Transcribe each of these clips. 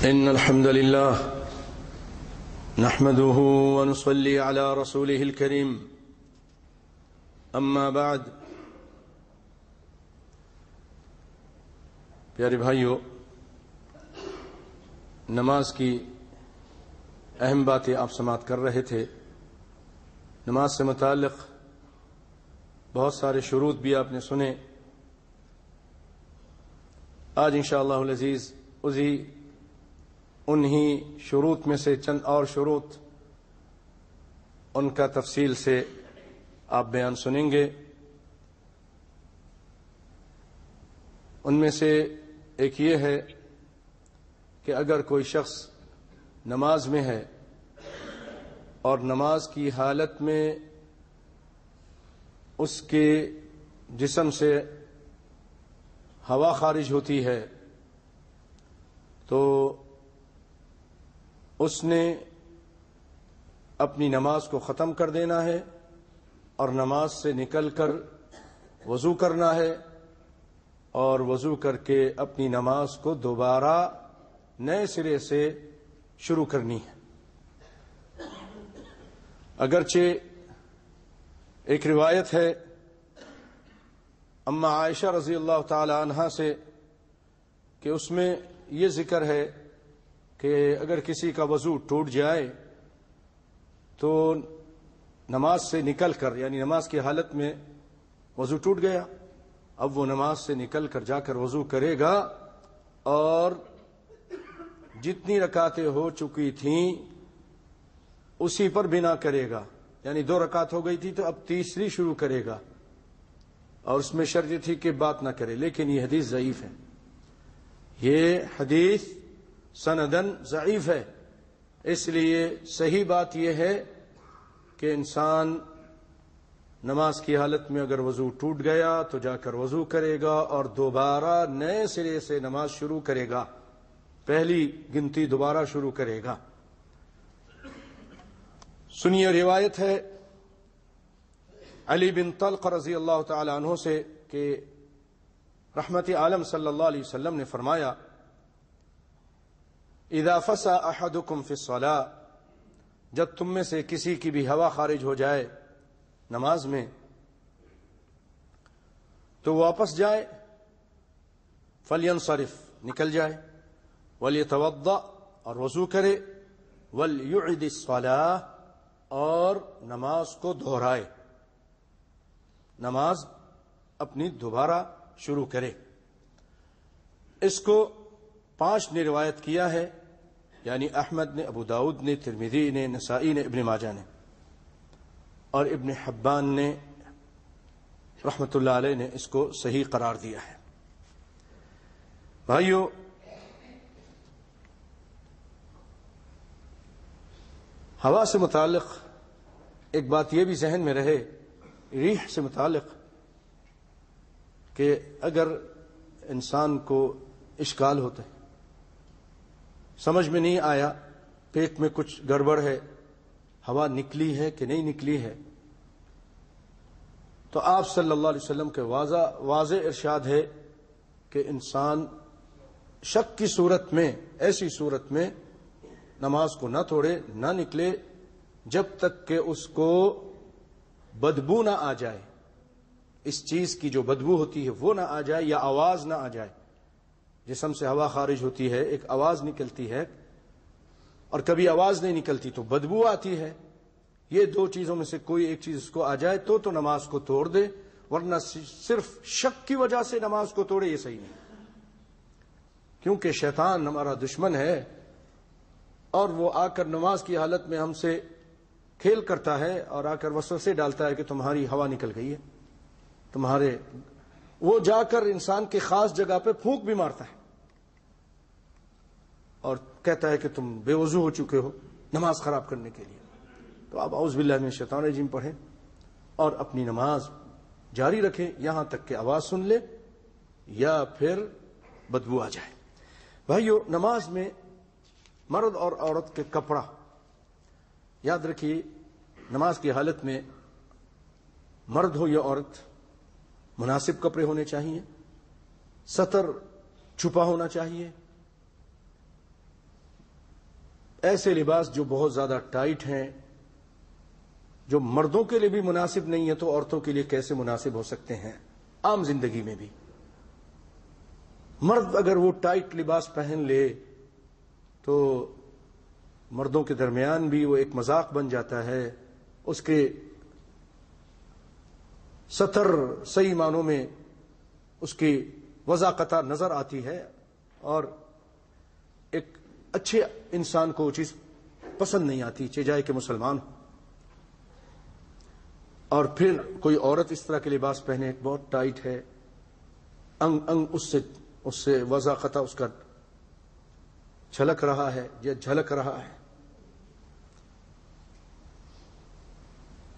إن الحمد لله نحمده ونصلي على رسوله الكريم أما بعد پیارے بھائیو، نماز کی اہم باتیں آپ سماعت کر رہے تھے۔ نماز سے متعلق بہت سارے شروط بھی آپ نے سنے۔ آج انشاءاللہ العزیز انہی شروط میں سے چند اور شروط، ان کا تفصیل سے آپ بیان سنیں گے۔ ان میں سے ایک یہ ہے کہ اگر کوئی شخص نماز میں ہے اور نماز کی حالت میں اس کے جسم سے ہوا خارج ہوتی ہے تو اس نے اپنی نماز کو ختم کر دینا ہے اور نماز سے نکل کر وضو کرنا ہے اور وضو کر کے اپنی نماز کو دوبارہ نئے سرے سے شروع کرنی ہے۔ اگرچہ ایک روایت ہے اما عائشہ رضی اللہ تعالی عنہا سے کہ اس میں یہ ذکر ہے کہ اگر کسی کا وضو ٹوٹ جائے تو نماز سے نکل کر، یعنی نماز کی حالت میں وضو ٹوٹ گیا، اب وہ نماز سے نکل کر جا کر وضو کرے گا اور جتنی رکعتیں ہو چکی تھیں اسی پر بنا کرے گا، یعنی 2 رکعت ہو گئی تھی تو اب تیسری شروع کرے گا، اور اس میں شرط تھی کہ بات نہ کرے۔ لیکن یہ حدیث ضعیف ہے، یہ حدیث سندن ضعیف ہے۔ اس لیے صحیح بات یہ ہے کہ انسان نماز کی حالت میں اگر وضو ٹوٹ گیا تو جا کر وضو کرے گا اور دوبارہ نئے سرے سے نماز شروع کرے گا، پہلی گنتی دوبارہ شروع کرے گا۔ سنیے، روایت ہے علی بن طلق رضی اللہ تعالی عنہ سے کہ رحمت عالم صلی اللہ علیہ وسلم نے فرمایا، اذا فسا احدکم فی الصلاۃ، جب تم میں سے کسی کی بھی ہوا خارج ہو جائے نماز میں تو واپس جائے، فلینصرف، نکل جائے، ولیتوضأ، اور وضو کرے، ولیعد الصلاۃ، اور نماز کو دہرائے، نماز اپنی دوبارہ شروع کرے۔ اس کو 5 نے روایت کیا ہے، یعنی احمد نے، ابو داؤد نے، ترمذی نے، نسائی نے، ابن ماجہ نے، اور ابن حبان نے رحمت اللہ علیہ نے اس کو صحیح قرار دیا ہے۔ بھائیو، ہوا سے متعلق ایک بات یہ بھی ذہن میں رہے، ریح سے متعلق، کہ اگر انسان کو اشکال ہوتا ہے، سمجھ میں نہیں آیا، پیٹ میں کچھ گڑبڑ ہے، ہوا نکلی ہے کہ نہیں نکلی ہے، تو آپ صلی اللہ علیہ وسلم کے واضح ارشاد ہے کہ انسان شک کی صورت میں، ایسی صورت میں نماز کو نہ توڑے، نہ نکلے جب تک کہ اس کو بدبو نہ آ جائے، اس چیز کی جو بدبو ہوتی ہے وہ نہ آ جائے، یا آواز نہ آ جائے۔ جسم سے ہوا خارج ہوتی ہے، ایک آواز نکلتی ہے، اور کبھی آواز نہیں نکلتی تو بدبو آتی ہے، یہ 2 چیزوں میں سے کوئی ایک چیز اس کو آ جائے تو نماز کو توڑ دے، ورنہ صرف شک کی وجہ سے نماز کو توڑے، یہ صحیح نہیں، کیونکہ شیطان ہمارا دشمن ہے اور وہ آ کر نماز کی حالت میں ہم سے کھیل کرتا ہے اور آ کر وسوسے ڈالتا ہے کہ تمہاری ہوا نکل گئی ہے، وہ جا کر انسان کے خاص جگہ پہ پھونک بھی مارتا ہے اور کہتا ہے کہ تم بے وضو ہو چکے ہو، نماز خراب کرنے کے لیے۔ تو آپ اعوذ باللہ من الشیطان الرجیم پڑھیں اور اپنی نماز جاری رکھیں یہاں تک کہ آواز سن لے یا پھر بدبو آ جائے۔ بھائیو، نماز میں مرد اور عورت کے کپڑا، یاد رکھیے، نماز کی حالت میں مرد ہو یا عورت مناسب کپڑے ہونے چاہیے، سطر چھپا ہونا چاہیے، ایسے لباس جو بہت زیادہ ٹائٹ ہیں، جو مردوں کے لیے بھی مناسب نہیں ہے، تو عورتوں کے لیے کیسے مناسب ہو سکتے ہیں؟ عام زندگی میں بھی مرد اگر وہ ٹائٹ لباس پہن لے تو مردوں کے درمیان بھی وہ ایک مذاق بن جاتا ہے، اس کے سطر صحیح معنوں میں اس کی وضاحت نظر آتی ہے، اور ایک اچھے انسان کو وہ چیز پسند نہیں آتی، چاہے کہ مسلمان ہو۔ اور پھر کوئی عورت اس طرح کے لباس پہنے، بہت ٹائٹ ہے، انگ انگ اس سے وضاحت اس کا چھلک رہا ہے یا جھلک رہا ہے،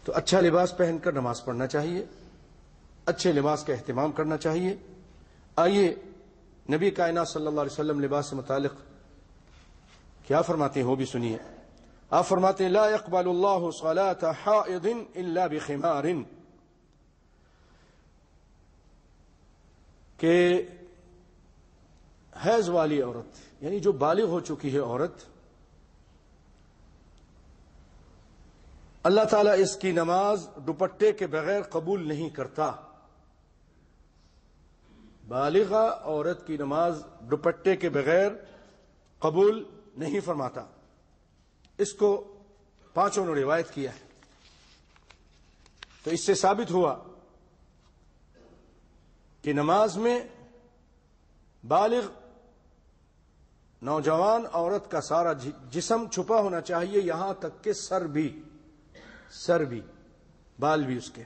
تو اچھا لباس پہن کر نماز پڑھنا چاہیے، اچھے لباس کا اہتمام کرنا چاہیے۔ آئیے نبی کائنات صلی اللہ علیہ وسلم لباس سے متعلق کیا فرماتے ہیں وہ بھی سنیے۔ آپ فرماتے ہیں لا يقبل اللہ صلاة حائض الا بخمار، کہ حیض والی عورت یعنی جو بالغ ہو چکی ہے عورت، اللہ تعالیٰ اس کی نماز دوپٹے کے بغیر قبول نہیں کرتا۔ بالغہ عورت کی نماز دوپٹے کے بغیر قبول نہیں فرماتا۔ اس کو پانچوں نے روایت کیا ہے، تو اس سے ثابت ہوا کہ نماز میں بالغ نوجوان عورت کا سارا جسم چھپا ہونا چاہیے، یہاں تک کہ سر بھی، بال بھی اس کے،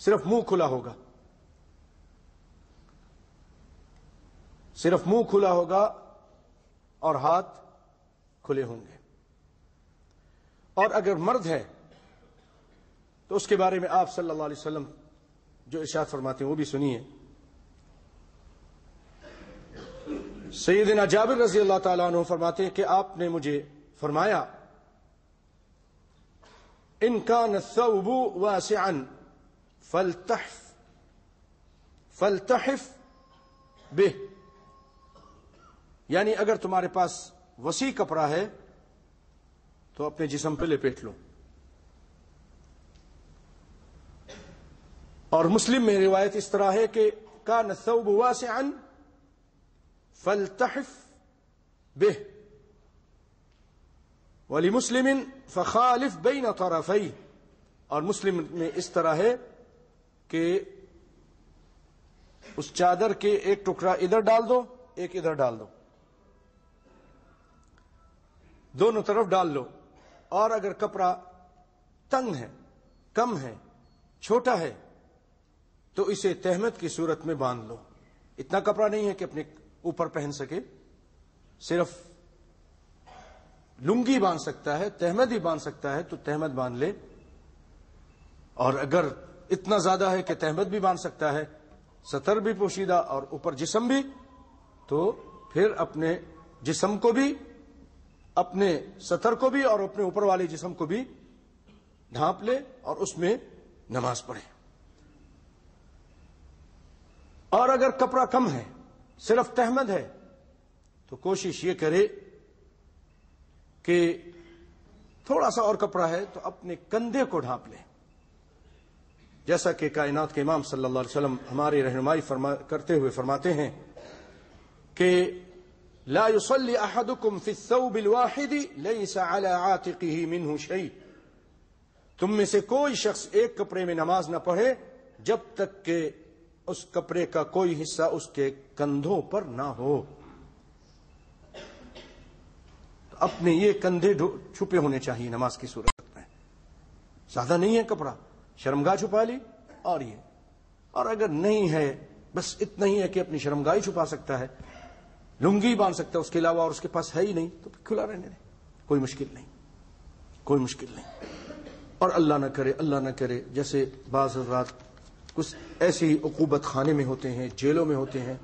صرف منہ کھلا ہوگا، صرف منہ کھلا ہوگا اور ہاتھ کھلے ہوں گے۔ اور اگر مرد ہے تو اس کے بارے میں آپ صلی اللہ علیہ وسلم جو ارشاد فرماتے ہیں وہ بھی سنیے۔ سیدنا جابر رضی اللہ تعالیٰ عنہ فرماتے ہیں کہ آپ نے مجھے فرمایا ان کان الثوب واسعا فلتحف به، یعنی اگر تمہارے پاس وسیع کپڑا ہے تو اپنے جسم پہ لپیٹ لو۔ اور مسلم میں روایت اس طرح ہے کہ کان الثوب واسعا فلتحف به، ولمسلم فخالف بین طرفیہ، اور مسلم میں اس طرح ہے کہ اس چادر کے ایک ٹکڑا ادھر ڈال دو، ایک ادھر ڈال دو، دونوں طرف ڈال لو۔ اور اگر کپڑا تنگ ہے، کم ہے، چھوٹا ہے تو اسے تہمت کی صورت میں باندھ لو۔ اتنا کپڑا نہیں ہے کہ اپنے اوپر پہن سکے، صرف لنگی باندھ سکتا ہے، تہمت ہی باندھ سکتا ہے تو تہمت باندھ لے، اور اگر اتنا زیادہ ہے کہ تہمت بھی باندھ سکتا ہے، سطر بھی پوشیدہ اور اوپر جسم بھی، تو پھر اپنے جسم کو بھی، اپنے سطر کو بھی اور اپنے اوپر والے جسم کو بھی ڈھانپ لے اور اس میں نماز پڑھے۔ اور اگر کپڑا کم ہے، صرف تہمت ہے، تو کوشش یہ کرے کہ تھوڑا سا اور کپڑا ہے تو اپنے کندھے کو ڈھانپ لے، جیسا کہ کائنات کے امام صلی اللہ علیہ وسلم ہماری رہنمائی کرتے ہوئے فرماتے ہیں کہ لا يصلي احدكم في الثوب الواحد ليس على عاتقه منه شيء، تم میں سے کوئی شخص ایک کپڑے میں نماز نہ پڑھے جب تک کہ اس کپڑے کا کوئی حصہ اس کے کندھوں پر نہ ہو۔ تو اپنے یہ کندھے چھپے ہونے چاہیے نماز کی صورت میں، زیادہ نہیں ہے کپڑا، شرمگاہ چھپا لی اور یہ، اور اگر نہیں ہے بس اتنا ہی ہے کہ اپنی شرمگاہ ہی چھپا سکتا ہے، لنگی باندھ سکتا ہے، اس کے علاوہ اور اس کے پاس ہے ہی نہیں، تو کھلا رہنے دیں، کوئی مشکل نہیں، کوئی مشکل نہیں۔ اور اللہ نہ کرے، اللہ نہ کرے، جیسے بعض حضرات کچھ ایسی عقوبت خانے میں ہوتے ہیں، جیلوں میں ہوتے ہیں،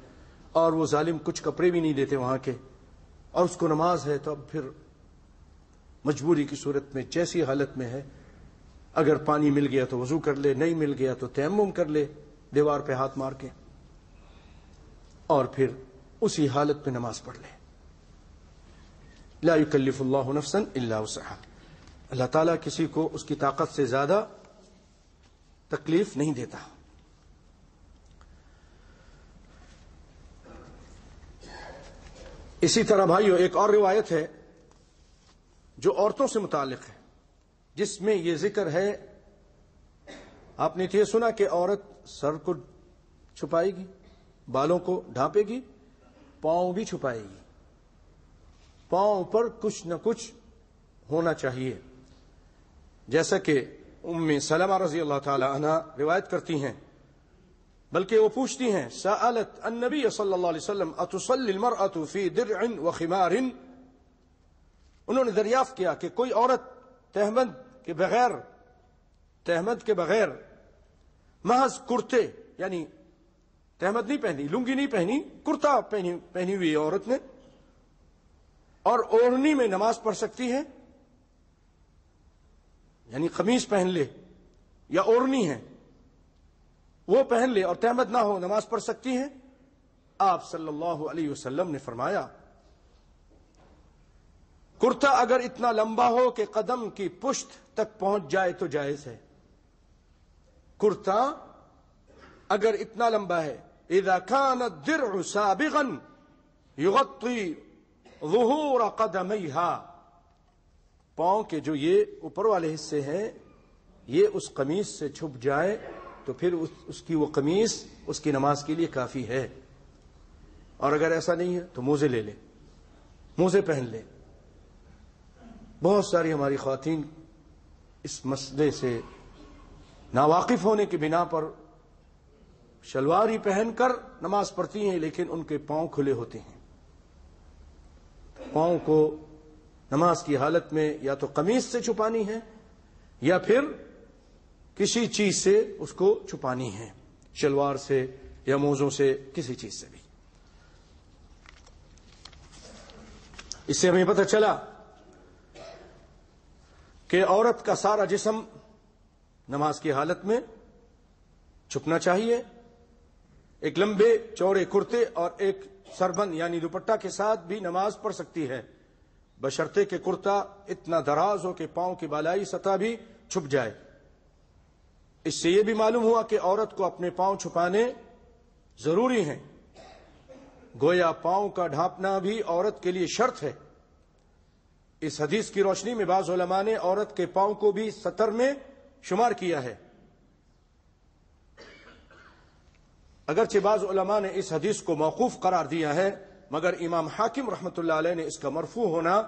اور وہ ظالم کچھ کپڑے بھی نہیں دیتے وہاں کے، اور اس کو نماز ہے، تو اب پھر مجبوری کی صورت میں جیسی حالت میں ہے، اگر پانی مل گیا تو وضو کر لے، نہیں مل گیا تو تیمم کر لے دیوار پہ ہاتھ مار کے، اور پھر اسی حالت میں نماز پڑھ لے۔ لا یکلف اللہ نفسا الا وسعہا، اللہ تعالیٰ کسی کو اس کی طاقت سے زیادہ تکلیف نہیں دیتا۔ اسی طرح بھائیو ایک اور روایت ہے جو عورتوں سے متعلق ہے، جس میں یہ ذکر ہے، آپ نے تو یہ سنا کہ عورت سر کو چھپائے گی، بالوں کو ڈھانپے گی، پاؤں بھی چھپائے گی، پاؤں پر کچھ نہ کچھ ہونا چاہیے، جیسا کہ ام سلمہ رضی اللہ تعالی عنہا روایت کرتی ہیں، بلکہ وہ پوچھتی ہیں سألت النبی صلی اللہ علیہ وسلم اتصلی المرأة فی درع وخمار، انہوں نے دریافت کیا کہ کوئی عورت تہمد کے بغیر محض کرتے، یعنی تہمد نہیں پہنی، لنگی نہیں پہنی، کرتا پہنی ہوئی عورت نے، اور اوڑھنی میں نماز پڑھ سکتی ہے، یعنی قمیص پہن لے یا اوڑھنی ہے وہ پہن لے اور تہمد نہ ہو، نماز پڑھ سکتی ہے؟ آپ صلی اللہ علیہ وسلم نے فرمایا کرتا اگر اتنا لمبا ہو کہ قدم کی پشت تک پہنچ جائے تو جائز ہے، کرتا اگر اتنا لمبا ہے، اذا كان الدرع سابغا يغطي ظهور قدميها، پاؤں کے جو یہ اوپر والے حصے ہیں یہ اس قمیص سے چھپ جائے تو پھر اس کی وہ قمیص اس کی نماز کے لیے کافی ہے، اور اگر ایسا نہیں ہے تو موزے لے لے، موزے پہن لے۔ بہت ساری ہماری خواتین اس مسئلے سے ناواقف ہونے کی بنا پر شلوار ہی پہن کر نماز پڑھتی ہیں، لیکن ان کے پاؤں کھلے ہوتے ہیں، پاؤں کو نماز کی حالت میں یا تو قمیص سے چھپانی ہے یا پھر کسی چیز سے اس کو چھپانی ہے، شلوار سے یا موزوں سے، کسی چیز سے بھی۔ اس سے ہمیں پتہ چلا کہ عورت کا سارا جسم نماز کی حالت میں چھپنا چاہیے، ایک لمبے چوڑے کرتے اور ایک سربند یعنی دوپٹہ کے ساتھ بھی نماز پڑھ سکتی ہے، بشرطے کہ کرتا اتنا دراز ہو کہ پاؤں کی بالائی سطح بھی چھپ جائے۔ اس سے یہ بھی معلوم ہوا کہ عورت کو اپنے پاؤں چھپانے ضروری ہیں، گویا پاؤں کا ڈھانپنا بھی عورت کے لیے شرط ہے۔ اس حدیث کی روشنی میں بعض علماء نے عورت کے پاؤں کو بھی سطر میں شمار کیا ہے، اگرچہ بعض علماء نے اس حدیث کو موقوف قرار دیا ہے، مگر امام حاکم رحمۃ اللہ علیہ نے اس کا مرفوع ہونا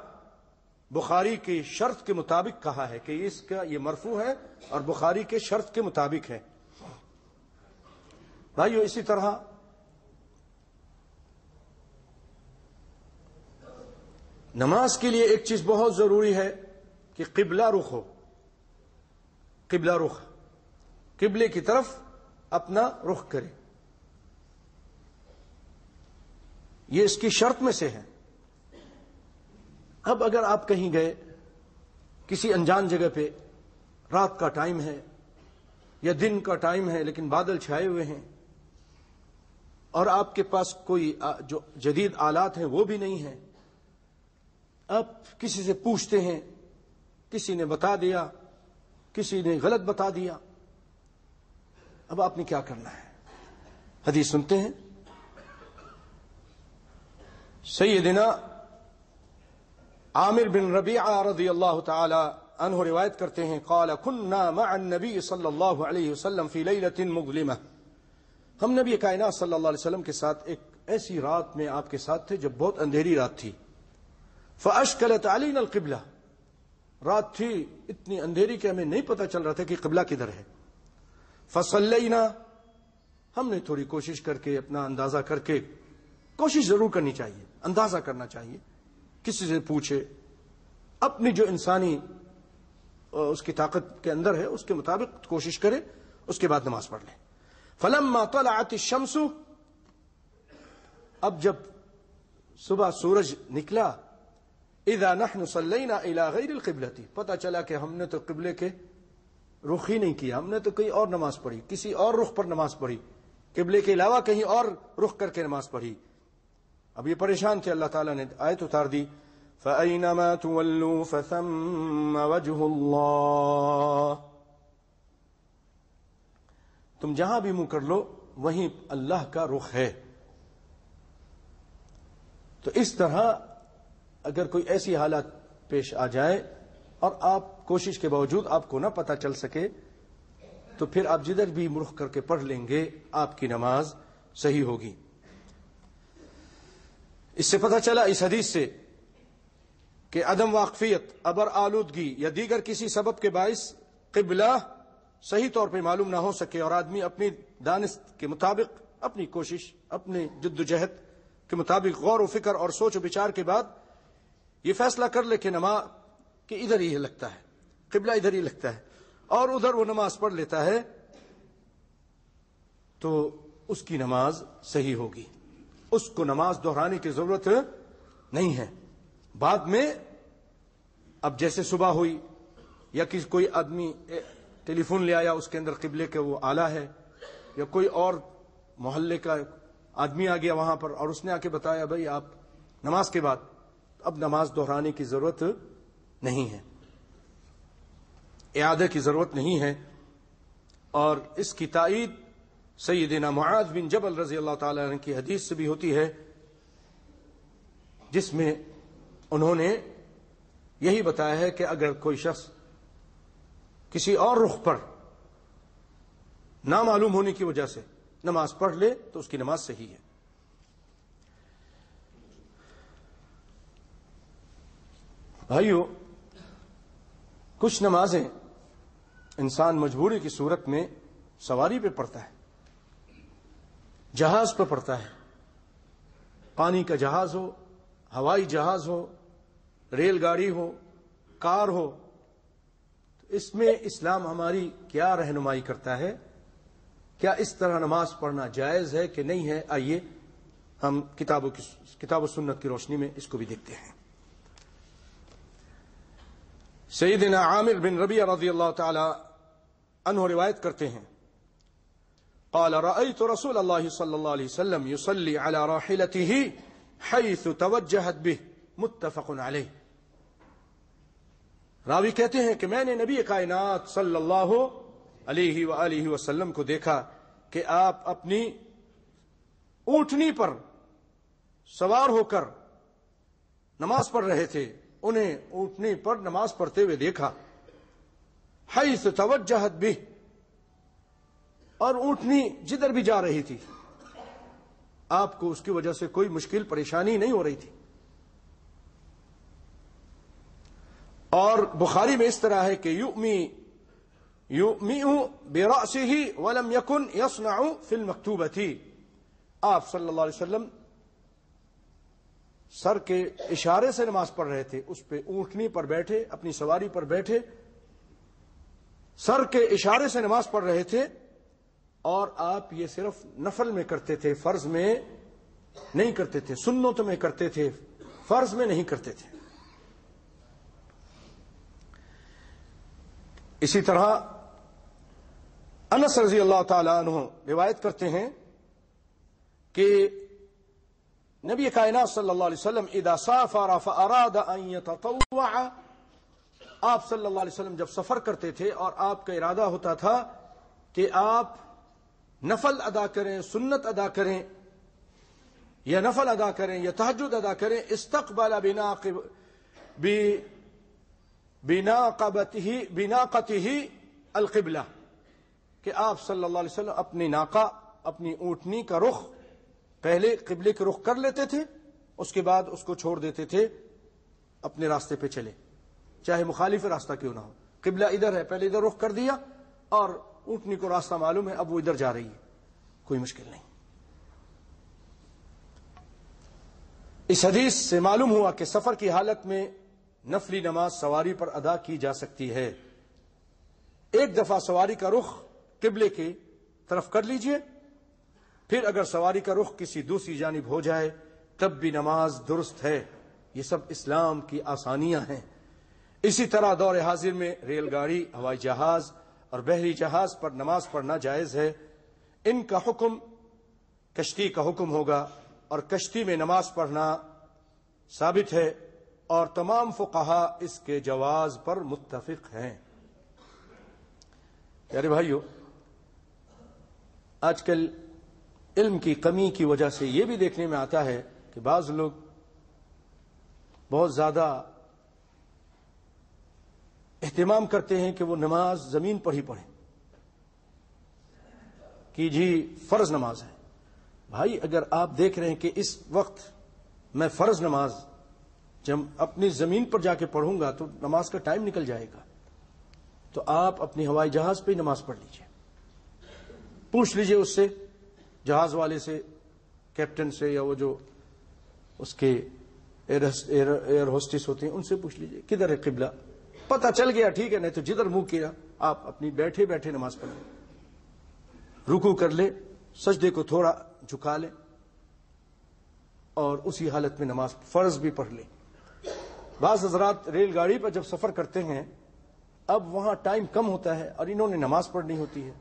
بخاری کی شرط کے مطابق کہا ہے کہ اس کا یہ مرفوع ہے اور بخاری کے شرط کے مطابق ہے۔ بھائیو اسی طرح نماز کے لیے ایک چیز بہت ضروری ہے کہ قبلہ رخ ہو، قبلہ رخ، قبلے کی طرف اپنا رخ کرے، یہ اس کی شرط میں سے ہے۔ اب اگر آپ کہیں گئے کسی انجان جگہ پہ، رات کا ٹائم ہے یا دن کا ٹائم ہے لیکن بادل چھائے ہوئے ہیں، اور آپ کے پاس کوئی جو جدید آلات ہیں وہ بھی نہیں ہیں، آپ کسی سے پوچھتے ہیں، کسی نے بتا دیا، کسی نے غلط بتا دیا، اب آپ نے کیا کرنا ہے؟ حدیث سنتے ہیں، سیدنا عامر بن ربیعہ رضی اللہ تعالی عنہ روایت کرتے ہیں، قال كنا مع النبی صلی اللہ علیہ وسلم فی لیلۃ مظلمہ، ہم نبی کائنات صلی اللہ علیہ وسلم کے ساتھ ایک ایسی رات میں آپ کے ساتھ تھے جب بہت اندھیری رات تھی، فاشکلت علینا القبلہ، رات تھی اتنی اندھیری کہ ہمیں نہیں پتہ چل رہا تھا کہ قبلہ کدھر ہے، فصلینا، ہم نے تھوڑی کوشش کر کے اپنا اندازہ کر کے، کوشش ضرور کرنی چاہیے، اندازہ کرنا چاہیے، کسی سے پوچھے، اپنی جو انسانی اس کی طاقت کے اندر ہے اس کے مطابق کوشش کرے، اس کے بعد نماز پڑھ لیں۔ فلما طلعت الشمس، اب جب صبح سورج نکلا، اذا نحن صلینا الى غیر القبلۃ، پتہ چلا کہ ہم نے تو قبلے کے رخ ہی نہیں کیا، ہم نے تو کہیں اور نماز پڑھی، کسی اور رخ پر نماز پڑھی، قبلے کے علاوہ کہیں اور رخ کر کے نماز پڑھی۔ اب یہ پریشان تھے، اللہ تعالیٰ نے آیت اتار دی، فأينما تولوا فثم وجه اللہ، تم جہاں بھی منہ کر لو وہیں اللہ کا رخ ہے۔ تو اس طرح اگر کوئی ایسی حالت پیش آ جائے اور آپ کوشش کے باوجود آپ کو نہ پتہ چل سکے تو پھر آپ جدھر بھی رخ کر کے پڑھ لیں گے آپ کی نماز صحیح ہوگی۔ اس سے پتہ چلا اس حدیث سے کہ عدم واقفیت، ابر آلودگی یا دیگر کسی سبب کے باعث قبلہ صحیح طور پہ معلوم نہ ہو سکے اور آدمی اپنی دانست کے مطابق، اپنی کوشش، اپنے جد و جہد کے مطابق غور و فکر اور سوچ و بچار کے بعد یہ فیصلہ کر لے کہ نماز کہ ادھر ہی لگتا ہے، قبلہ ادھر ہی لگتا ہے، اور ادھر وہ نماز پڑھ لیتا ہے، تو اس کی نماز صحیح ہوگی، اس کو نماز دہرانے کی ضرورت نہیں ہے۔ بعد میں اب جیسے صبح ہوئی یا کوئی آدمی ٹیلی فون لے آیا، اس کے اندر قبلے کے وہ آلہ ہے، یا کوئی اور محلے کا آدمی آ گیا وہاں پر اور اس نے آ کے بتایا بھائی آپ نماز کے بعد، اب نماز دہرانے کی ضرورت نہیں ہے، اعادہ کی ضرورت نہیں ہے۔ اور اس کی تائید سیدنا معاذ بن جبل رضی اللہ تعالی عنہ کی حدیث سے بھی ہوتی ہے، جس میں انہوں نے یہی بتایا ہے کہ اگر کوئی شخص کسی اور رخ پر نامعلوم ہونے کی وجہ سے نماز پڑھ لے تو اس کی نماز صحیح ہے۔ بھائیو، کچھ نمازیں انسان مجبوری کی صورت میں سواری پہ پڑھتا ہے، جہاز پہ پڑھتا ہے، پانی کا جہاز ہو، ہوائی جہاز ہو، ریل گاڑی ہو، کار ہو، اس میں اسلام ہماری کیا رہنمائی کرتا ہے؟ کیا اس طرح نماز پڑھنا جائز ہے کہ نہیں ہے؟ آئیے ہم کتاب و سنت کی روشنی میں اس کو بھی دیکھتے ہیں۔ سیدنا عامر بن ربیعہ رضی اللہ تعالی عنہ روایت کرتے ہیں، قال رأيت رسول اللہ صلی اللہ علیہ وسلم يصلي على راحلته حيث توجهت به، متفق علیہ۔ راوی کہتے ہیں کہ میں نے نبی کائنات صلی اللہ علیہ وآلہ وسلم کو دیکھا کہ آپ اپنی اونٹنی پر سوار ہو کر نماز پڑھ رہے تھے، انہیں اونٹنی پر نماز پڑھتے ہوئے دیکھا، حیث توجہت بہ، اور اونٹنی جدھر بھی جا رہی تھی آپ کو اس کی وجہ سے کوئی مشکل پریشانی نہیں ہو رہی تھی۔ اور بخاری میں اس طرح ہے کہ یؤمی برأسہ ولم یکن یصنع فی المکتوبۃ، آپ صلی اللہ علیہ وسلم سر کے اشارے سے نماز پڑھ رہے تھے، اس پہ اونٹنی پر بیٹھے، اپنی سواری پر بیٹھے، سر کے اشارے سے نماز پڑھ رہے تھے، اور آپ یہ صرف نفل میں کرتے تھے، فرض میں نہیں کرتے تھے، سنت میں کرتے تھے، فرض میں نہیں کرتے تھے۔ اسی طرح انس رضی اللہ تعالی عنہ روایت کرتے ہیں کہ نبی کائنات صلی اللہ علیہ وسلم اذا سافر فاراد ان يتطوع، آپ صلی اللہ علیہ وسلم جب سفر کرتے تھے اور آپ کا ارادہ ہوتا تھا کہ آپ نفل ادا کریں، سنت ادا کریں، یا نفل ادا کریں یا تہجد ادا کریں، استقبل بناقته القبلہ، کہ آپ صلی اللہ علیہ وسلم اپنی ناقہ، اپنی اونٹنی کا رخ پہلے قبلے کے رخ کر لیتے تھے، اس کے بعد اس کو چھوڑ دیتے تھے، اپنے راستے پہ چلے، چاہے مخالف راستہ کیوں نہ ہو۔ قبلہ ادھر ہے، پہلے ادھر رخ کر دیا اور اونٹنی کو راستہ معلوم ہے، اب وہ ادھر جا رہی ہے، کوئی مشکل نہیں۔ اس حدیث سے معلوم ہوا کہ سفر کی حالت میں نفلی نماز سواری پر ادا کی جا سکتی ہے۔ ایک دفعہ سواری کا رخ قبلے کی طرف کر لیجئے، پھر اگر سواری کا رخ کسی دوسری جانب ہو جائے تب بھی نماز درست ہے۔ یہ سب اسلام کی آسانیاں ہیں۔ اسی طرح دور حاضر میں ریل گاڑی، ہوائی جہاز اور بحری جہاز پر نماز پڑھنا جائز ہے۔ ان کا حکم کشتی کا حکم ہوگا، اور کشتی میں نماز پڑھنا ثابت ہے اور تمام فقہا اس کے جواز پر متفق ہیں۔ پیارے بھائیو، آج کل علم کی کمی کی وجہ سے یہ بھی دیکھنے میں آتا ہے کہ بعض لوگ بہت زیادہ اہتمام کرتے ہیں کہ وہ نماز زمین پر ہی پڑھیں کہ جی فرض نماز ہے۔ بھائی اگر آپ دیکھ رہے ہیں کہ اس وقت میں فرض نماز جب اپنی زمین پر جا کے پڑھوں گا تو نماز کا ٹائم نکل جائے گا، تو آپ اپنی ہوائی جہاز پہ ہی نماز پڑھ لیجئے، پوچھ لیجئے اس سے، جہاز والے سے، کیپٹن سے، یا وہ جو اس کے ایئر ہوسٹس ہوتے ہیں ان سے پوچھ لیجئے کدھر ہے قبلہ، پتہ چل گیا ٹھیک ہے، نہیں تو جدھر منہ کیا آپ اپنی بیٹھے بیٹھے نماز پڑھ لیں، رکوع کر لے، سجدے کو تھوڑا جھکا لیں اور اسی حالت میں نماز فرض بھی پڑھ لیں۔ بعض حضرات ریل گاڑی پر جب سفر کرتے ہیں، اب وہاں ٹائم کم ہوتا ہے اور انہوں نے نماز پڑھنی ہوتی ہے۔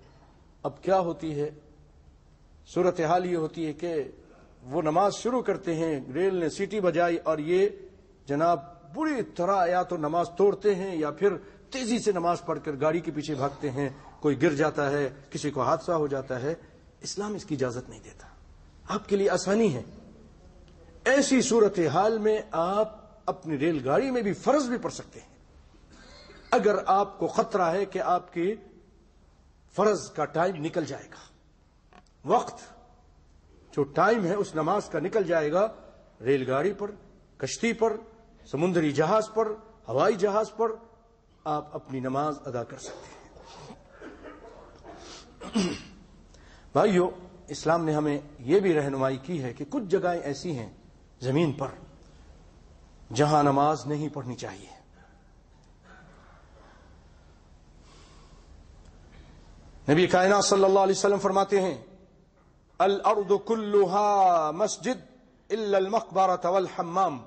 اب کیا ہوتی ہے صورتحال، یہ ہوتی ہے کہ وہ نماز شروع کرتے ہیں، ریل نے سیٹی بجائی اور یہ جناب بری طرح یا تو نماز توڑتے ہیں یا پھر تیزی سے نماز پڑھ کر گاڑی کے پیچھے بھاگتے ہیں، کوئی گر جاتا ہے، کسی کو حادثہ ہو جاتا ہے۔ اسلام اس کی اجازت نہیں دیتا، آپ کے لیے آسانی ہے۔ ایسی صورتحال میں آپ اپنی ریل گاڑی میں بھی فرض بھی پڑھ سکتے ہیں اگر آپ کو خطرہ ہے کہ آپ کی فرض کا ٹائم نکل جائے گا، وقت جو ٹائم ہے اس نماز کا نکل جائے گا۔ ریل گاڑی پر، کشتی پر، سمندری جہاز پر، ہوائی جہاز پر آپ اپنی نماز ادا کر سکتے ہیں۔ بھائیو، اسلام نے ہمیں یہ بھی رہنمائی کی ہے کہ کچھ جگہیں ایسی ہیں زمین پر جہاں نماز نہیں پڑھنی چاہیے۔ نبی کائنات صلی اللہ علیہ وسلم فرماتے ہیں الارض كلها مسجد الا المقبرة والحمام،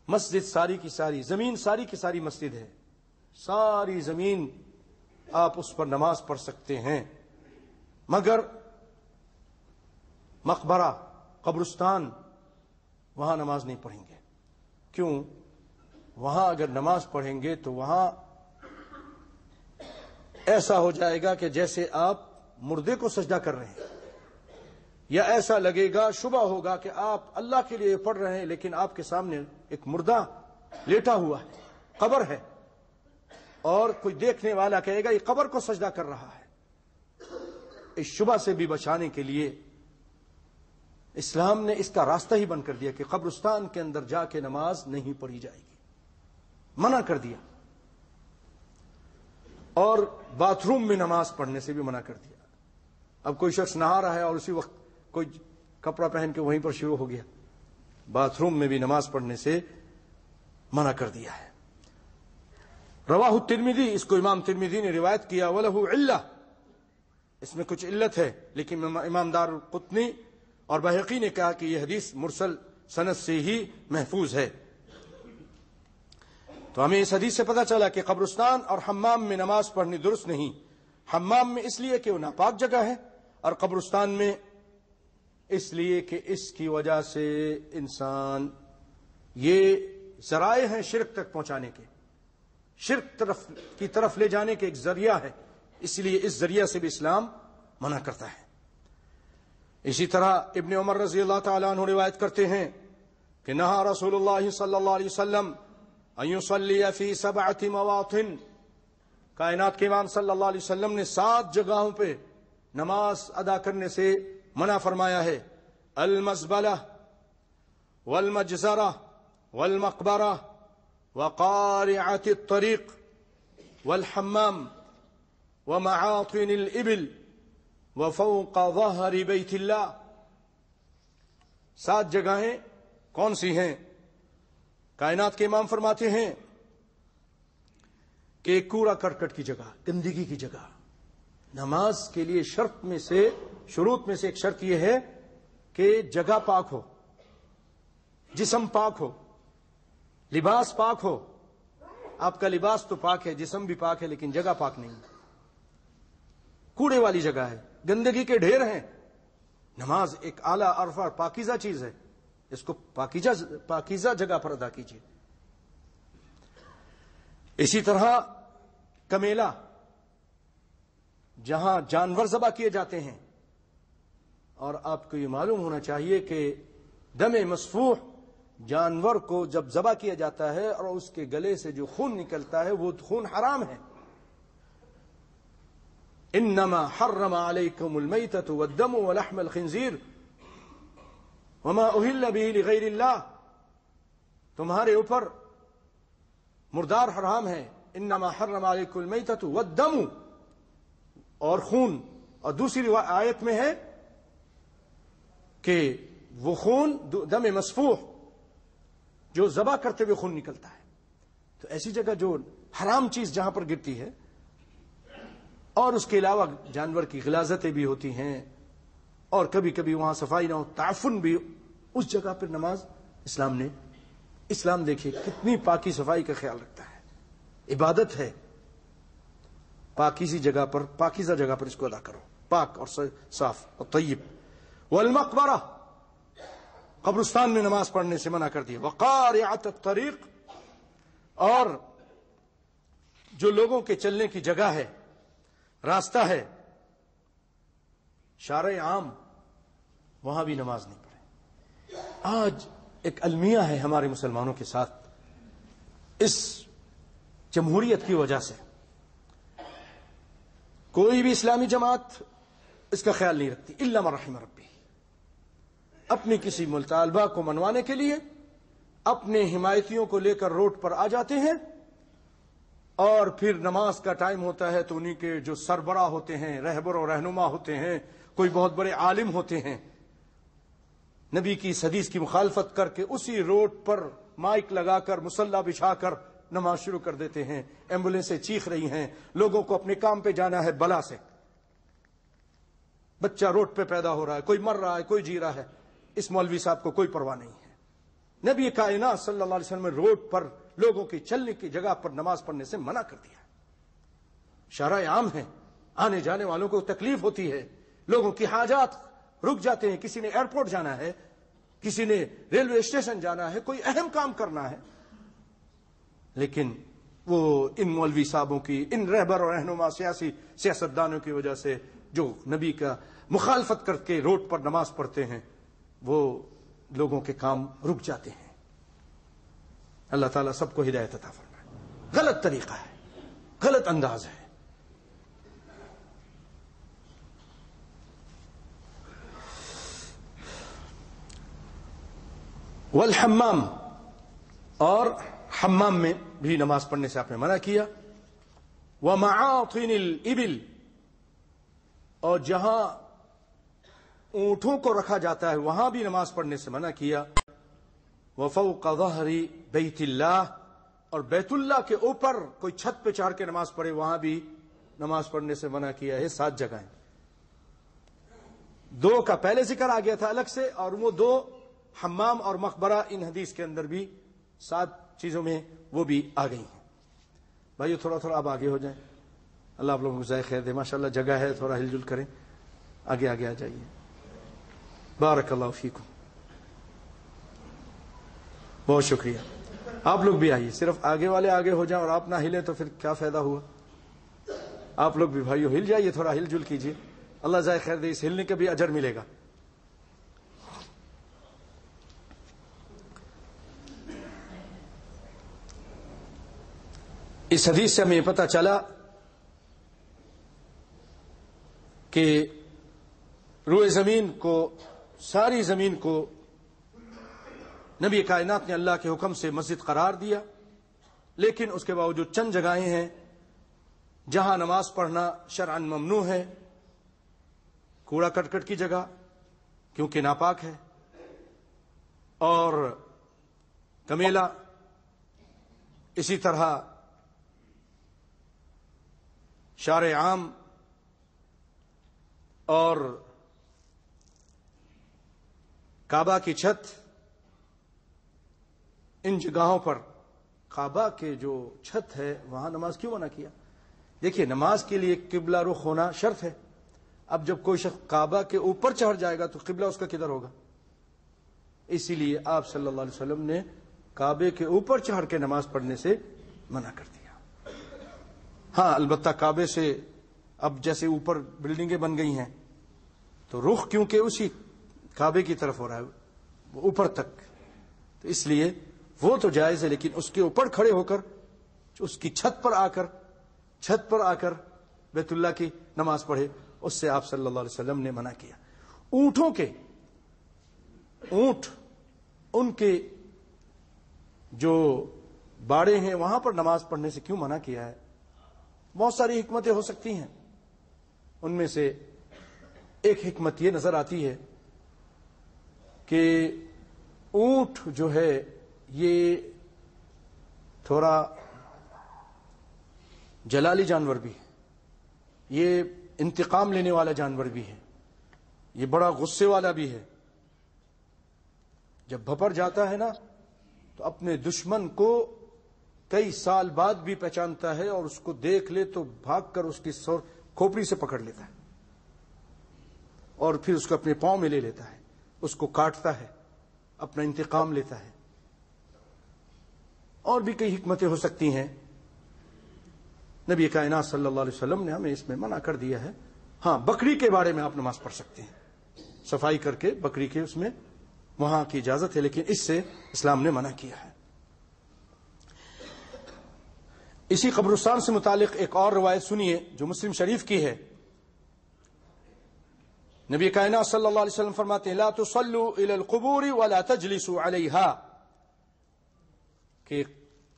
مسجد ساری کی ساری، زمین ساری کی ساری مسجد ہے، ساری زمین آپ اس پر نماز پڑھ سکتے ہیں، مگر مقبرہ، قبرستان، وہاں نماز نہیں پڑھیں گے۔ کیوں؟ وہاں اگر نماز پڑھیں گے تو وہاں ایسا ہو جائے گا کہ جیسے آپ مردے کو سجدہ کر رہے ہیں، یا ایسا لگے گا، شبہ ہوگا کہ آپ اللہ کے لیے پڑھ رہے ہیں لیکن آپ کے سامنے ایک مردہ لیٹا ہوا ہے، قبر ہے، اور کوئی دیکھنے والا کہے گا یہ قبر کو سجدہ کر رہا ہے۔ اس شبہ سے بھی بچانے کے لیے اسلام نے اس کا راستہ ہی بند کر دیا کہ قبرستان کے اندر جا کے نماز نہیں پڑھی جائے گی، منع کر دیا، اور باتھ روم میں نماز پڑھنے سے بھی منع کر دیا۔ اب کوئی شخص نہا رہا ہے اور اسی وقت کوئی کپڑا پہن کے وہیں پر شروع ہو گیا، باتھ روم میں بھی نماز پڑھنے سے منع کر دیا ہے۔ رواہ الترمذی، اس کو امام ترمذی نے روایت کیا، وَلَهُ عِلَّةٌ، اس میں کچھ علت ہے، لیکن امام دار القطنی اور بہقی نے کہا کہ یہ حدیث مرسل سند سے ہی محفوظ ہے۔ تو ہمیں اس حدیث سے پتہ چلا کہ قبرستان اور حمام میں نماز پڑھنی درست نہیں۔ حمام میں اس لیے کہ وہ ناپاک جگہ ہے، اور قبرستان میں اس لیے کہ اس کی وجہ سے انسان، یہ ذرائع ہیں شرک تک پہنچانے کے، شرک کی طرف لے جانے کے ایک ذریعہ ہے، اس لیے اس ذریعہ سے بھی اسلام منع کرتا ہے۔ اسی طرح ابن عمر رضی اللہ تعالیٰ عنہ روایت کرتے ہیں کہ نہا رسول اللہ صلی اللہ علیہ وسلم ان یصلی فی 7 مواطن، کائنات کے امام صلی اللہ علیہ وسلم نے 7 جگہوں پہ نماز ادا کرنے سے منع فرمایا ہے: المزبلہ والمجزرہ والمقبرہ وقارعۃ الطریق والحمام ومعاطن الابل وفوق ظہر بیت اللہ۔ 7 جگہیں کون سی ہیں؟ کائنات کے امام فرماتے ہیں کہ کوڑا کرکٹ کی جگہ، گندگی کی جگہ۔ نماز کے لیے شروط میں سے ایک شرط یہ ہے کہ جگہ پاک ہو، جسم پاک ہو، لباس پاک ہو۔ آپ کا لباس تو پاک ہے، جسم بھی پاک ہے، لیکن جگہ پاک نہیں، کوڑے والی جگہ ہے، گندگی کے ڈھیر ہیں۔ نماز ایک اعلیٰ عرفہ پاکیزہ چیز ہے، اس کو پاکیزہ جگہ پر ادا کیجیے. اسی طرح کمیلا، جہاں جانور ذبح کیے جاتے ہیں، اور آپ کو یہ معلوم ہونا چاہیے کہ دم مسفوح جانور کو جب ذبح کیا جاتا ہے اور اس کے گلے سے جو خون نکلتا ہے وہ خون حرام ہے. انما حرم علیکم المیتۃ والدم ولحم الخنزیر وما اہل به لغیر اللہ، تمہارے اوپر مردار حرام ہے. انما حرم علیکم المیتۃ والدم، اور خون. اور دوسری آیت میں ہے کہ وہ خون دم مسفوح جو ذبح کرتے ہوئے خون نکلتا ہے. تو ایسی جگہ جو حرام چیز جہاں پر گرتی ہے، اور اس کے علاوہ جانور کی غلاظتیں بھی ہوتی ہیں، اور کبھی کبھی وہاں صفائی نہ ہو، تعفن بھی، اس جگہ پر نماز اسلام دیکھیے کتنی پاکی صفائی کا خیال رکھتا ہے. عبادت ہے، پاکیزی جگہ پر، پاکیزہ جگہ پر اس کو ادا کرو، پاک اور صاف اور طیب. والمقبرہ، قبرستان میں نماز پڑھنے سے منع کر دیا. وقارعۃ الطریق، اور جو لوگوں کے چلنے کی جگہ ہے، راستہ ہے، شارع عام، وہاں بھی نماز نہیں پڑھے. آج ایک المیہ ہے ہمارے مسلمانوں کے ساتھ اس جمہوریت کی وجہ سے. کوئی بھی اسلامی جماعت اس کا خیال نہیں رکھتی الا من رحم ربی. اپنی کسی مطالبہ کو منوانے کے لیے اپنے حمایتیوں کو لے کر روڈ پر آ جاتے ہیں، اور پھر نماز کا ٹائم ہوتا ہے تو انہی کے جو سربراہ ہوتے ہیں، رہبر و رہنما ہوتے ہیں، کوئی بہت بڑے عالم ہوتے ہیں، نبی کی حدیث کی مخالفت کر کے اسی روڈ پر مائک لگا کر مصلی بچھا کر نماز شروع کر دیتے ہیں. ایمبولینسیں چیخ رہی ہیں، لوگوں کو اپنے کام پہ جانا ہے بلا سے، بچہ روڈ پہ پیدا ہو رہا ہے، کوئی مر رہا ہے، کوئی جی رہا ہے، اس مولوی صاحب کو کوئی پرواہ نہیں ہے. نبی کائنات صلی اللہ علیہ وسلم نے روڈ پر لوگوں کی چلنے کی جگہ پر نماز پڑھنے سے منع کر دیا. شارع عام ہے، آنے جانے والوں کو تکلیف ہوتی ہے، لوگوں کی حاجات رک جاتے ہیں. کسی نے ایئرپورٹ جانا ہے، کسی نے ریلوے اسٹیشن جانا ہے، کوئی اہم کام کرنا ہے، لیکن وہ ان مولوی صاحبوں کی، ان رہبر اور رہنما سیاستدانوں کی وجہ سے جو نبی کا مخالفت کر کے روڈ پر نماز پڑھتے ہیں، وہ لوگوں کے کام رک جاتے ہیں. اللہ تعالیٰ سب کو ہدایت عطا فرمائے. غلط طریقہ ہے، غلط انداز ہے. والحمام، اور حمام میں بھی نماز پڑھنے سے آپ نے منع کیا. ومعاطن الابل، اور جہاں اونٹوں کو رکھا جاتا ہے وہاں بھی نماز پڑھنے سے منع کیا. وفوق ظہر بیت اللہ، اور بیت اللہ کے اوپر کوئی چھت پہ چڑھ کے نماز پڑھے وہاں بھی نماز پڑھنے سے منع کیا ہے. 7 جگہیں، 2 کا پہلے ذکر آ گیا تھا الگ سے، اور وہ 2 حمام اور مقبرہ ان حدیث کے اندر بھی 7 چیزوں میں وہ بھی آ گئی ہیں. بھائیو تھوڑا تھوڑا آپ آگے ہو جائیں، اللہ آپ لوگوں کو جزائے خیر دے. ماشاءاللہ جگہ ہے، تھوڑا ہل جل کریں، آگے آگے آ جائیے. بارک اللہ فیکم، بہت شکریہ. آپ لوگ بھی آئیے، صرف آگے والے آگے ہو جائیں اور آپ نہ ہلیں تو پھر کیا فائدہ ہوا. آپ لوگ بھی بھائیو ہل جائیے، تھوڑا ہل جل کیجیے، اللہ جزائے خیر دے. اس ہلنے کا بھی اجر ملے گا. اس حدیث سے ہمیں پتہ چلا کہ روئے زمین کو، ساری زمین کو نبی کائنات نے اللہ کے حکم سے مسجد قرار دیا، لیکن اس کے باوجود چند جگہیں ہیں جہاں نماز پڑھنا شرعاً ممنوع ہے. کوڑا کرکٹ کی جگہ کیونکہ ناپاک ہے، اور کمیلا، اسی طرح شارع عام، اور کعبہ کی چھت. ان جگہوں پر کعبہ کے جو چھت ہے وہاں نماز کیوں منع کیا؟ دیکھیے نماز کے لیے قبلہ رخ ہونا شرط ہے. اب جب کوئی شخص کعبہ کے اوپر چڑھ جائے گا تو قبلہ اس کا کدھر ہوگا؟ اسی لیے آپ صلی اللہ علیہ وسلم نے کعبے کے اوپر چڑھ کے نماز پڑھنے سے منع کر دیا۔ ہاں البتہ کعبے سے اب جیسے اوپر بلڈنگیں بن گئی ہیں تو رخ کیونکہ اسی کعبے کی طرف ہو رہا ہے وہ اوپر تک، تو اس لیے وہ تو جائز ہے، لیکن اس کے اوپر کھڑے ہو کر اس کی چھت پر آ کر بیت اللہ کی نماز پڑھے، اس سے آپ صلی اللہ علیہ وسلم نے منع کیا۔ اونٹ ان کے جو باڑے ہیں وہاں پر نماز پڑھنے سے کیوں منع کیا ہے؟ بہت ساری حکمتیں ہو سکتی ہیں، ان میں سے ایک حکمت یہ نظر آتی ہے کہ اونٹ جو ہے یہ تھوڑا جلالی جانور بھی ہے، یہ انتقام لینے والا جانور بھی ہے، یہ بڑا غصے والا بھی ہے۔ جب بھپر جاتا ہے نا تو اپنے دشمن کو کئی سال بعد بھی پہچانتا ہے، اور اس کو دیکھ لے تو بھاگ کر اس کی کھوپڑی سے پکڑ لیتا ہے اور پھر اس کو اپنے پاؤں میں لے لیتا ہے، اس کو کاٹتا ہے، اپنا انتقام لیتا ہے۔ اور بھی کئی حکمتیں ہو سکتی ہیں، نبی کائنات صلی اللہ علیہ وسلم نے ہمیں اس میں منع کر دیا ہے۔ ہاں بکری کے بارے میں آپ نماز پڑھ سکتے ہیں، صفائی کر کے بکری کے اس میں وہاں کی اجازت ہے، لیکن اس سے اسلام نے منع کیا ہے۔ اسی قبرستان سے متعلق ایک اور روایت سنیے جو مسلم شریف کی ہے۔ نبی کائنات صلی اللہ علیہ وسلم فرماتے ہیں لا تصلوا الى القبور ولا تجلسوا علیہا، کہ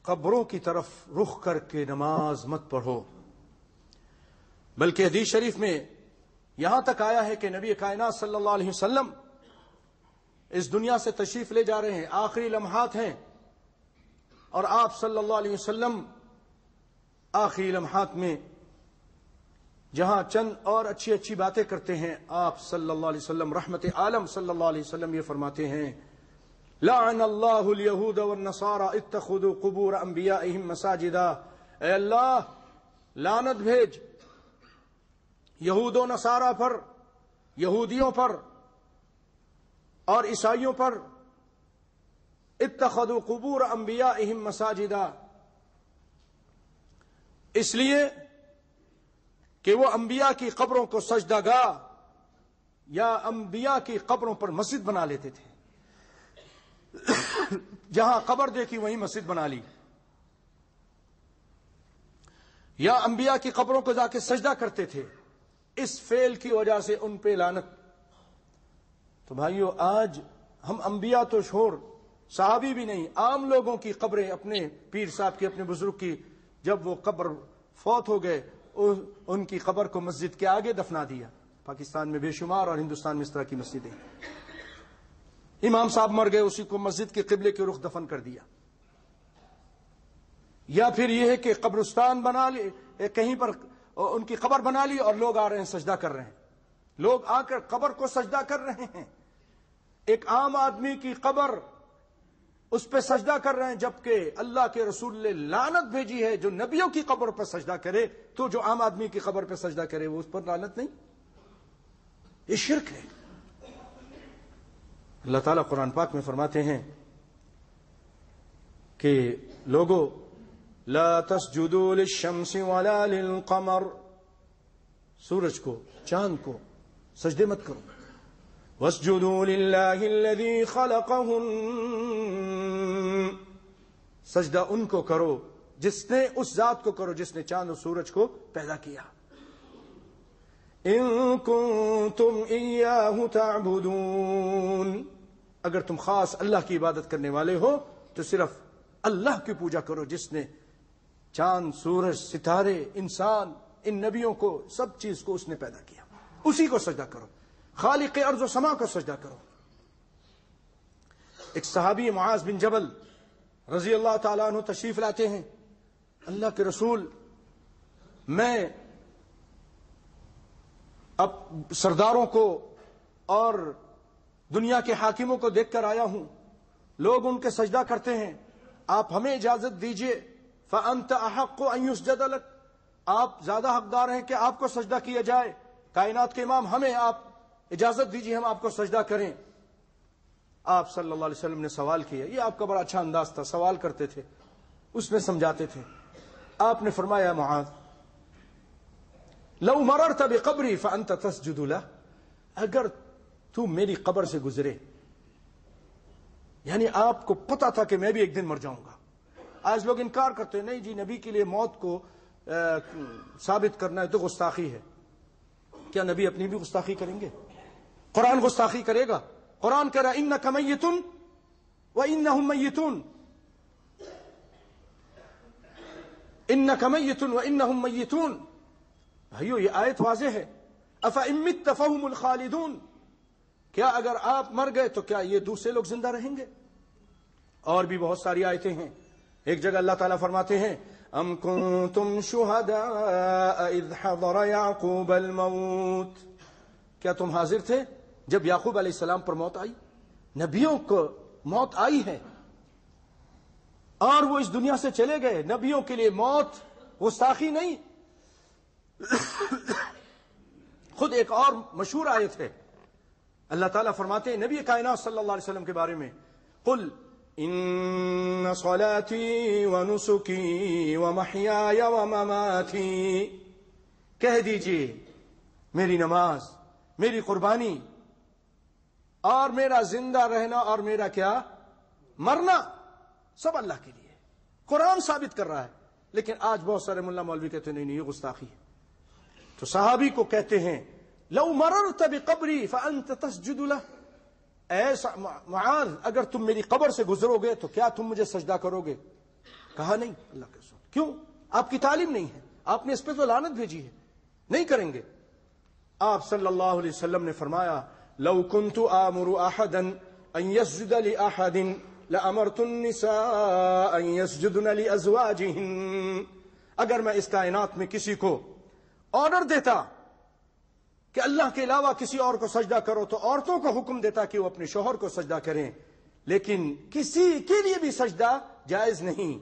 قبروں کی طرف رخ کر کے نماز مت پڑھو، بلکہ حدیث شریف میں یہاں تک آیا ہے کہ نبی کائنات صلی اللہ علیہ وسلم اس دنیا سے تشریف لے جا رہے ہیں، آخری لمحات ہیں، اور آپ صلی اللہ علیہ وسلم آخری لمحات میں جہاں چند اور اچھی اچھی باتیں کرتے ہیں، آپ صلی اللہ علیہ وسلم رحمت عالم صلی اللہ علیہ وسلم یہ فرماتے ہیں لعن اللہ الیہود والنصارى اتخذوا قبور انبیائہم مساجدا، اے اللہ لعنت بھیج یہود و نصارہ پر، یہودیوں پر اور عیسائیوں پر، اتخذوا قبور انبیائہم مساجدا، اس لیے کہ وہ انبیاء کی قبروں کو سجدہ گاہ یا انبیاء کی قبروں پر مسجد بنا لیتے تھے، جہاں قبر دیکھی وہیں مسجد بنا لی، یا انبیاء کی قبروں کو جا کے سجدہ کرتے تھے، اس فعل کی وجہ سے ان پہ لعنت۔ تو بھائیو آج ہم انبیاء تو چھوڑ، صحابی بھی نہیں، عام لوگوں کی قبریں، اپنے پیر صاحب کی، اپنے بزرگ کی، جب وہ قبر فوت ہو گئے ان کی قبر کو مسجد کے آگے دفنا دیا۔ پاکستان میں بے شمار اور ہندوستان میں اس طرح کی مسجدیں، امام صاحب مر گئے اسی کو مسجد کے قبلے کے رخ دفن کر دیا۔ یا پھر یہ ہے کہ قبرستان بنا لی، کہیں پر ان کی قبر بنا لی اور لوگ آ رہے ہیں سجدہ کر رہے ہیں، لوگ آ کر قبر کو سجدہ کر رہے ہیں، ایک عام آدمی کی قبر اس پہ سجدہ کر رہے ہیں، جبکہ اللہ کے رسول نے لعنت بھیجی ہے جو نبیوں کی قبر پر سجدہ کرے تو جو عام آدمی کی قبر پہ سجدہ کرے وہ اس پر لعنت نہیں، یہ شرک ہے۔ اللہ تعالیٰ قرآن پاک میں فرماتے ہیں کہ لوگوں لا تسجدوا للشمس ولا للقمر، سورج کو چاند کو سجدے مت کرو، واسجدوا للہ الذی خلقہن، سجدہ ان کو کرو جس نے، اس ذات کو کرو جس نے چاند اور سورج کو پیدا کیا۔ ان کنتم ایاہ تعبدون، اگر تم خاص اللہ کی عبادت کرنے والے ہو تو صرف اللہ کی پوجا کرو جس نے چاند، سورج، ستارے، انسان، ان نبیوں کو، سب چیز کو اس نے پیدا کیا، اسی کو سجدہ کرو، خالق ارض و سما کو سجدہ کرو۔ ایک صحابی معاذ بن جبل رضی اللہ تعالیٰ عنہ تشریف لاتے ہیں، اللہ کے رسول میں اب سرداروں کو اور دنیا کے حاکموں کو دیکھ کر آیا ہوں، لوگ ان کے سجدہ کرتے ہیں، آپ ہمیں اجازت دیجئے، فأنت احق ان یسجد لک، آپ زیادہ حقدار ہیں کہ آپ کو سجدہ کیا جائے، کائنات کے امام ہمیں آپ اجازت دیجئے ہم آپ کو سجدہ کریں۔ آپ صلی اللہ علیہ وسلم نے سوال کیا. یہ آپ کا بڑا اچھا انداز تھا, سوال کرتے تھے, اس میں سمجھاتے تھے. آپ نے فرمایا معاذ لو مررت بقبری فانت تسجد له, اگر تو میری قبر سے گزرے, یعنی آپ کو پتا تھا کہ میں بھی ایک دن مر جاؤں گا. آج لوگ انکار کرتے ہیں, نہیں جی نبی کے لیے موت کو ثابت کرنا ہے تو گستاخی ہے. کیا نبی اپنی بھی گستاخی کریں گے؟ قرآن گستاخی کرے گا؟ قرآن کہہ رہا ہے انک میت وانہم میتون, انک میت وانہم میتون. بھائیو یہ آیت واضح ہے. افإن مت فهم الخالدون, کیا اگر آپ مر گئے تو کیا یہ دوسرے لوگ زندہ رہیں گے؟ اور بھی بہت ساری آیتیں ہیں. ایک جگہ اللہ تعالیٰ فرماتے ہیں ام کنتم شہداء اذ حضر یعقوب الموت, کیا تم حاضر تھے جب یعقوب علیہ السلام پر موت آئی؟ نبیوں کو موت آئی ہے اور وہ اس دنیا سے چلے گئے. نبیوں کے لیے موت گستاخی نہیں. خود ایک اور مشہور آیت ہے, اللہ تعالیٰ فرماتے ہیں نبی کائنات صلی اللہ علیہ وسلم کے بارے میں قل ان صلاتی ونسکی ومحیای ومماتی, کہہ دیجئے میری نماز, میری قربانی اور میرا زندہ رہنا اور میرا کیا مرنا سب اللہ کے لیے. قرآن ثابت کر رہا ہے. لیکن آج بہت سارے ملا مولوی کہتے ہیں نہیں یہ گستاخی ہے. تو صحابی کو کہتے ہیں لو مررت بقبری فانت تسجد له, اے معاذ اگر تم میری قبر سے گزرو گے تو کیا تم مجھے سجدہ کرو گے؟ کہا نہیں. اللہ کے رسول, کیوں؟ آپ کی تعلیم نہیں ہے, آپ نے اس پہ تو لعنت بھیجی ہے, نہیں کریں گے. آپ صلی اللہ علیہ وسلم نے فرمایا لو كنت آمر احدا ان يسجد لاحد لامرت النساء ان يسجدن لازواجهن, اگر میں اس کائنات میں کسی کو آرڈر دیتا کہ اللہ کے علاوہ کسی اور کو سجدہ کرو تو عورتوں کو حکم دیتا کہ وہ اپنے شوہر کو سجدہ کریں. لیکن کسی کے لیے بھی سجدہ جائز نہیں,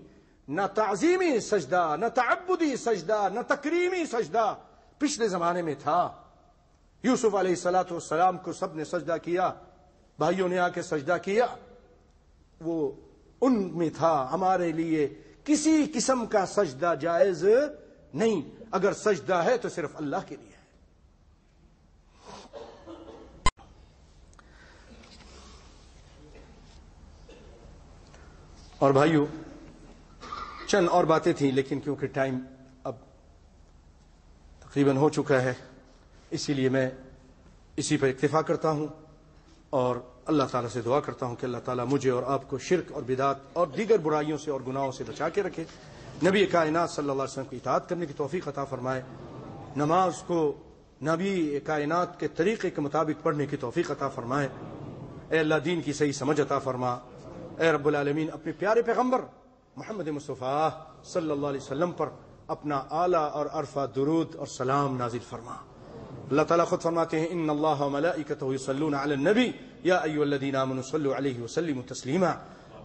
نہ تعظیمی سجدہ, نہ تعبدی سجدہ, نہ تکریمی سجدہ. پچھلے زمانے میں تھا, یوسف علیہ الصلوۃ والسلام کو سب نے سجدہ کیا, بھائیوں نے آ کے سجدہ کیا, وہ ان میں تھا. ہمارے لیے کسی قسم کا سجدہ جائز نہیں. اگر سجدہ ہے تو صرف اللہ کے لیے ہے. اور بھائیو چند اور باتیں تھیں, لیکن کیونکہ ٹائم اب تقریباً ہو چکا ہے اسی لیے میں اسی پر اکتفا کرتا ہوں اور اللہ تعالیٰ سے دعا کرتا ہوں کہ اللہ تعالیٰ مجھے اور آپ کو شرک اور بدعت اور دیگر برائیوں سے اور گناہوں سے بچا کے رکھے. نبی کائنات صلی اللہ علیہ وسلم کی اطاعت کرنے کی توفیق عطا فرمائے. نماز کو نبی کائنات کے طریقے کے مطابق پڑھنے کی توفیق عطا فرمائے. اے اللہ دین کی صحیح سمجھ عطا فرما. اے رب العالمین اپنے پیارے پیغمبر محمد مصطفیٰ صلی اللہ علیہ وسلم پر اپنا اعلیٰ اور عرفہ درود اور سلام نازل فرما. اللہ تعالیٰ خود فرماتے ہیں ان اللہ وملائکتہ یصلون علی النبی یا ایھا الذین آمنوا صلوا علیہ وسلموا تسلیما.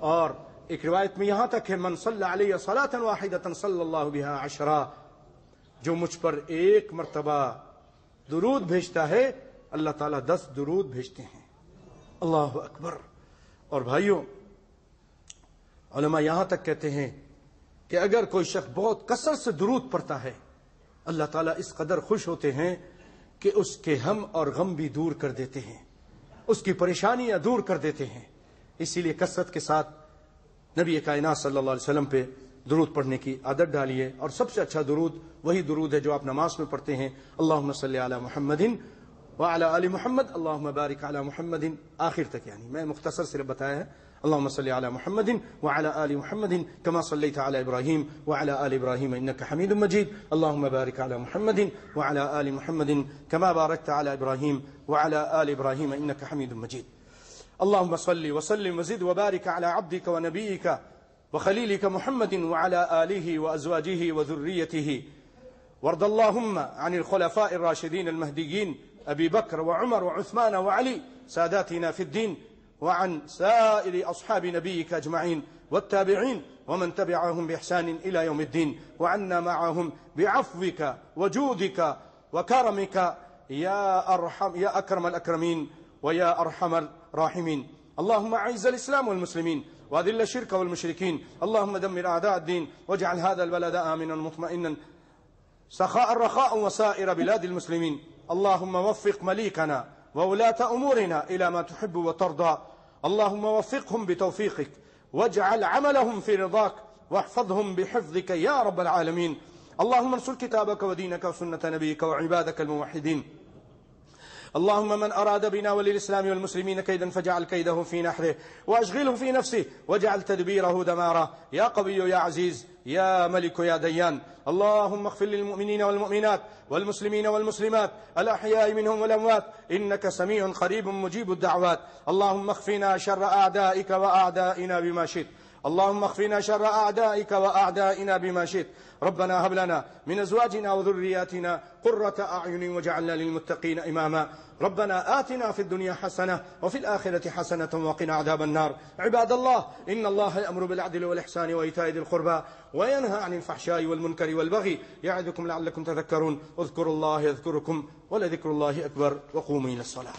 اور ایک روایت میں یہاں تک ہے من صلی علیہ صلاۃ واحدۃ صلی اللہ بہا عشرا, جو مجھ پر ایک مرتبہ درود بھیجتا ہے اللہ تعالیٰ 10 درود بھیجتے ہیں. اللہ اکبر. اور بھائیوں علماء یہاں تک کہتے ہیں کہ اگر کوئی شخص بہت کثرت سے درود پڑھتا ہے اللہ تعالیٰ اس قدر خوش ہوتے ہیں کہ اس کے ہم اور غم بھی دور کر دیتے ہیں, اس کی پریشانیاں دور کر دیتے ہیں. اسی لیے کثرت کے ساتھ نبی کائنات صلی اللہ علیہ وسلم پہ درود پڑھنے کی عادت ڈالیے. اور سب سے اچھا درود وہی درود ہے جو آپ نماز میں پڑھتے ہیں, اللہم صلی علی محمد وعلی آل محمد اللہم بارک علی محمد, آخر تک. یعنی میں مختصر صرف بتایا ہے. اللهم صل على محمد وعلى آل محمد كما صليت على إبراهيم وعلى آل إبراهيم إنك حميد مجيد. اللهم بارك على محمد وعلى آل محمد كما باركت على إبراهيم وعلى آل إبراهيم إنك حميد مجيد. اللهم صل وسلم وزد وبارك على عبدك ونبيك وخليلك محمد وعلى آله وأزواجه وذريته. وارض اللهم عن الخلفاء الراشدين المهديين أبي بكر وعمر وعثمان وعلي ساداتنا في الدين, وعن سائر أصحاب نبيك أجمعين والتابعين ومن تبعهم بإحسان إلى يوم الدين, وعنا معهم بعفوك وجودك وكرمك يا أكرم الأكرمين ويا أرحم الراحمين. اللهم أعز الإسلام والمسلمين وأذل الشرك والمشركين. اللهم دمر أعداء الدين واجعل هذا البلد آمنا مطمئنا سخاء رخاء وسائر بلاد المسلمين. اللهم وفق مليكنا وولاة أمورنا إلى ما تحب وترضى. اللهم وفقهم بتوفيقك واجعل عملهم في رضاك واحفظهم بحفظك يا رب العالمين. اللهم انصر كتابك ودينك وسنة نبيك وعبادك الموحدين. اللهم من أراد بنا وللإسلام والمسلمين كيدا فاجعل كيده في نحره وأشغله في نفسه واجعل تدبيره دماره يا قوي يا عزيز يا ملك يا ديان. اللهم اغفر للمؤمنين والمؤمنات والمسلمين والمسلمات الأحياء منهم والأموات إنك سميع قريب مجيب الدعوات. اللهم اخفنا شر أعدائك وأعدائنا بما شئت. اللهم اخفنا شر أعدائك وأعدائنا بما شئت. ربنا هب لنا من أزواجنا وذرياتنا قرة أعين واجعلنا للمتقين إماما. ربنا آتنا في الدنيا حسنة وفي الآخرة حسنة وقنا عذاب النار. عباد الله، إن الله يأمر بالعدل والإحسان وإيتاء ذي القربى وينهى عن الفحشاء والمنكر والبغي يعظكم لعلكم تذكرون. اذكروا الله يذكركم ولذكر الله أكبر وقوموا إلى الصلاة.